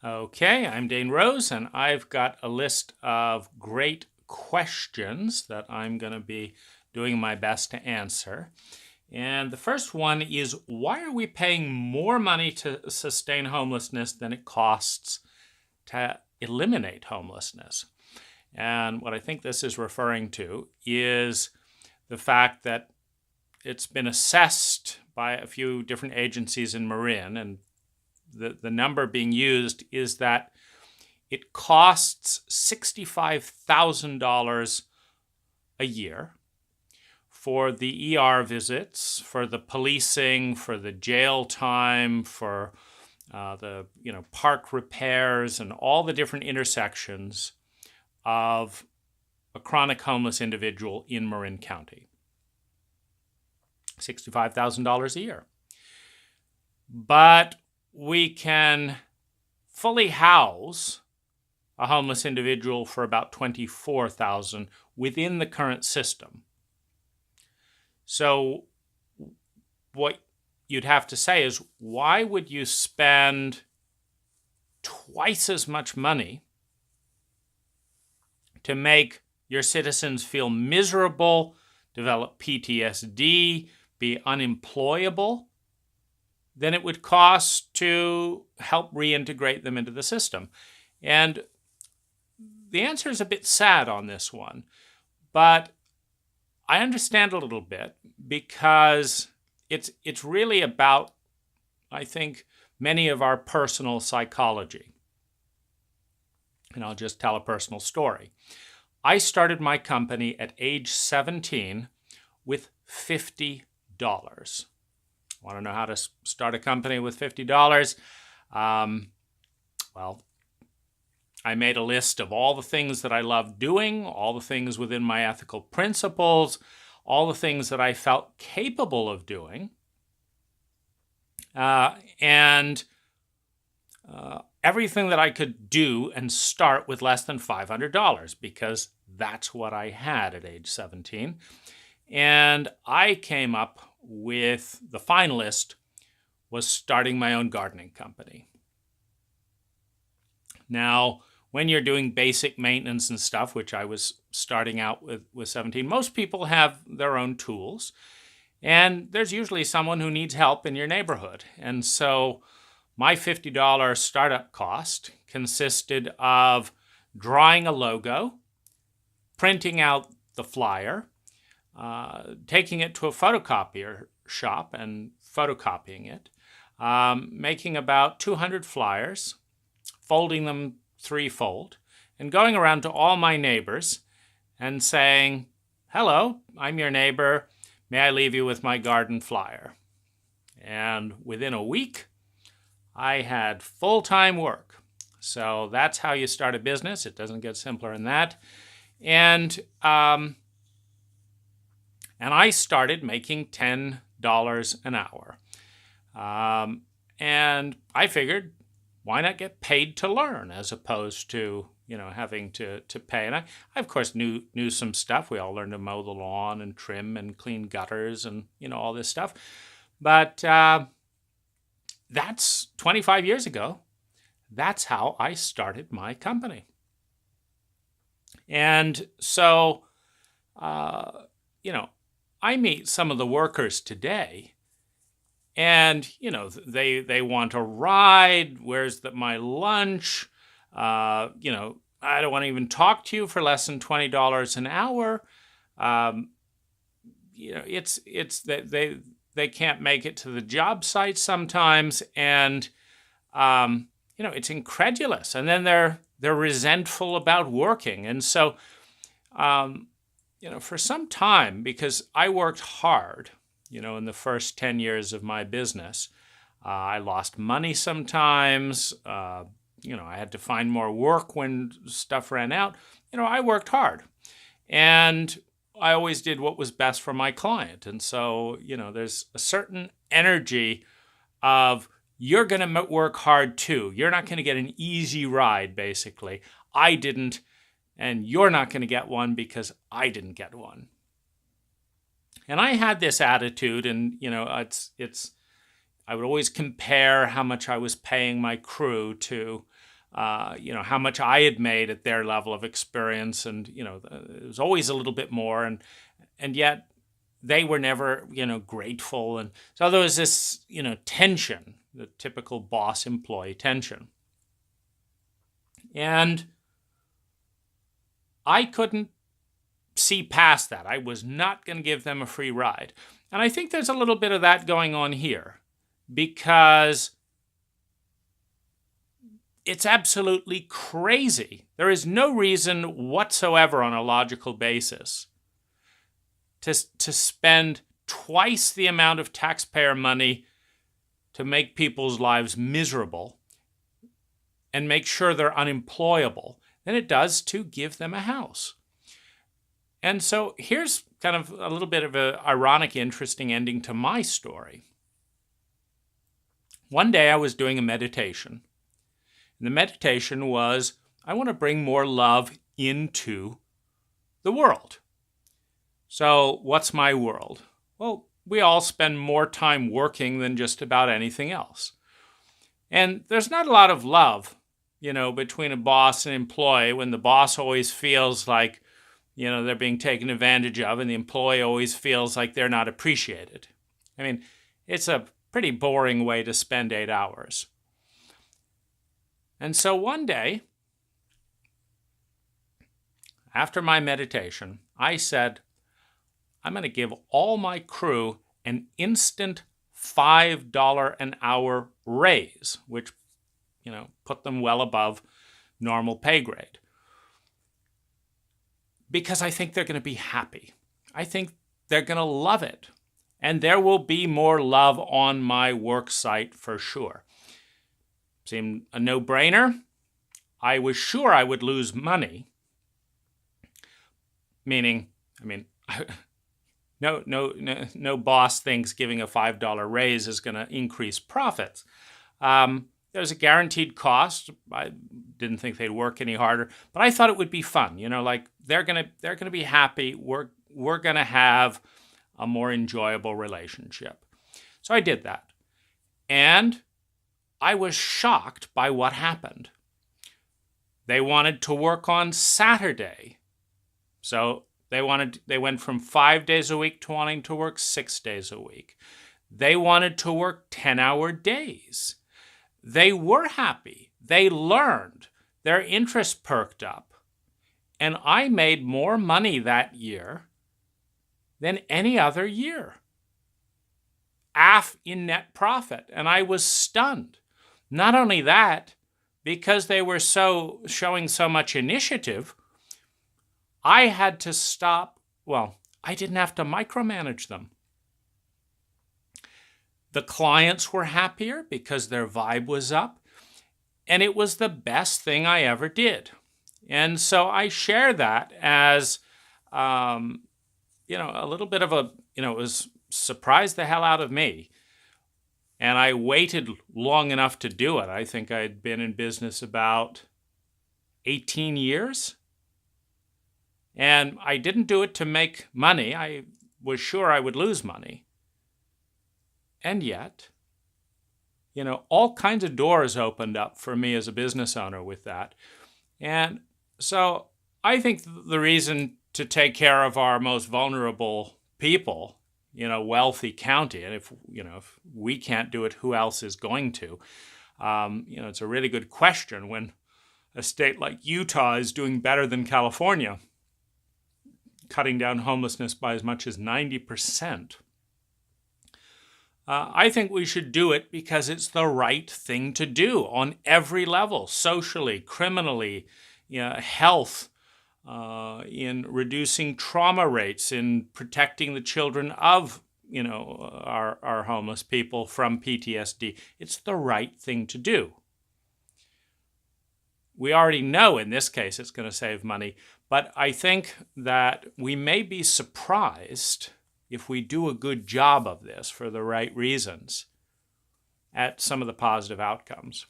Okay, I'm Dane Rose, and I've got a list of great questions that I'm going to be doing my best to answer. And the first one is, why are we paying more money to sustain homelessness than it costs to eliminate homelessness? And what I think this is referring to is the fact that it's been assessed by a few different agencies in Marin, and the number being used is that it costs $65,000 a year for the ER visits, for the policing, for the jail time, for the park repairs, and all the different intersections of a chronic homeless individual in Marin County. $65,000 a year. But we can fully house a homeless individual for about $24,000 within the current system. So what you'd have to say is, why would you spend twice as much money to make your citizens feel miserable, develop PTSD, be unemployable, than it would cost to help reintegrate them into the system? And the answer is a bit sad on this one, but I understand a little bit, because it's really about, I think, many of our personal psychology. And I'll just tell a personal story. I started my company at age 17 with $50. Want to know how to start a company with $50? Well, I made a list of all the things that I loved doing, all the things within my ethical principles, all the things that I felt capable of doing, and everything that I could do and start with less than $500, because that's what I had at age 17. And I came up with the finalist was starting my own gardening company. Now, when you're doing basic maintenance and stuff, which I was starting out with 17, most people have their own tools, and there's usually someone who needs help in your neighborhood. And so my $50 startup cost consisted of drawing a logo, printing out the flyer, taking it to a photocopier shop and photocopying it, making about 200 flyers, folding them threefold, and going around to all my neighbors and saying, "Hello, I'm your neighbor. May I leave you with my garden flyer?" And within a week, I had full-time work. So that's how you start a business. It doesn't get simpler than that. And I started making $10 an hour. And I figured, why not get paid to learn as opposed to, having to pay? And I of course, knew some stuff. We all learned to mow the lawn and trim and clean gutters and, all this stuff. But that's 25 years ago. That's how I started my company. And so, I meet some of the workers today, and, they want a ride. Where's my lunch? I don't want to even talk to you for less than $20 an hour. It's that they can't make it to the job site sometimes, and it's incredulous. And then they're resentful about working. And so, for some time, because I worked hard, in the first 10 years of my business, I lost money sometimes. I had to find more work when stuff ran out. I worked hard, and I always did what was best for my client. And so, there's a certain energy of, you're going to work hard too. You're not going to get an easy ride, basically. I didn't, and you're not going to get one because I didn't get one. And I had this attitude, and, I would always compare how much I was paying my crew to how much I had made at their level of experience, and it was always a little bit more, and yet they were never grateful, and so there was this tension, the typical boss-employee tension, and I couldn't see past that. I was not going to give them a free ride, and I think there's a little bit of that going on here, because it's absolutely crazy. There is no reason whatsoever on a logical basis to spend twice the amount of taxpayer money to make people's lives miserable and make sure they're unemployable than it does to give them a house. And so here's kind of a little bit of an ironic, interesting ending to my story. One day I was doing a meditation. And the meditation was, I want to bring more love into the world. So what's my world? Well, we all spend more time working than just about anything else. And there's not a lot of love, between a boss and employee, when the boss always feels like, they're being taken advantage of, and the employee always feels like they're not appreciated. I mean, it's a pretty boring way to spend 8 hours. And so one day, after my meditation, I said, I'm going to give all my crew an instant $5 an hour raise, which, put them well above normal pay grade. Because I think they're going to be happy. I think they're going to love it. And there will be more love on my work site for sure. Seemed a no-brainer. I was sure I would lose money. Meaning, no boss thinks giving a $5 raise is going to increase profits. There's a guaranteed cost. I didn't think they'd work any harder, but I thought it would be fun. They're gonna be happy. We're gonna have a more enjoyable relationship. So I did that, and I was shocked by what happened. They wanted to work on Saturday, so they went from 5 days a week to wanting to work 6 days a week. They wanted to work 10-hour days. They were happy. They learned. Their interest perked up. And I made more money that year than any other year. In net profit. And I was stunned. Not only that, because they were showing so much initiative, I had to stop. Well, I didn't have to micromanage them. The clients were happier because their vibe was up, and it was the best thing I ever did. And so I share that as, a little bit of it was surprised the hell out of me. And I waited long enough to do it. I think I'd been in business about 18 years. And I didn't do it to make money. I was sure I would lose money. And yet, all kinds of doors opened up for me as a business owner with that. And so I think the reason to take care of our most vulnerable people, wealthy county, and if we can't do it, who else is going to? It's a really good question when a state like Utah is doing better than California, cutting down homelessness by as much as 90%. I think we should do it because it's the right thing to do on every level, socially, criminally, health, in reducing trauma rates, in protecting the children of, our homeless people from PTSD. It's the right thing to do. We already know in this case it's going to save money, but I think that we may be surprised if we do a good job of this for the right reasons, at some of the positive outcomes.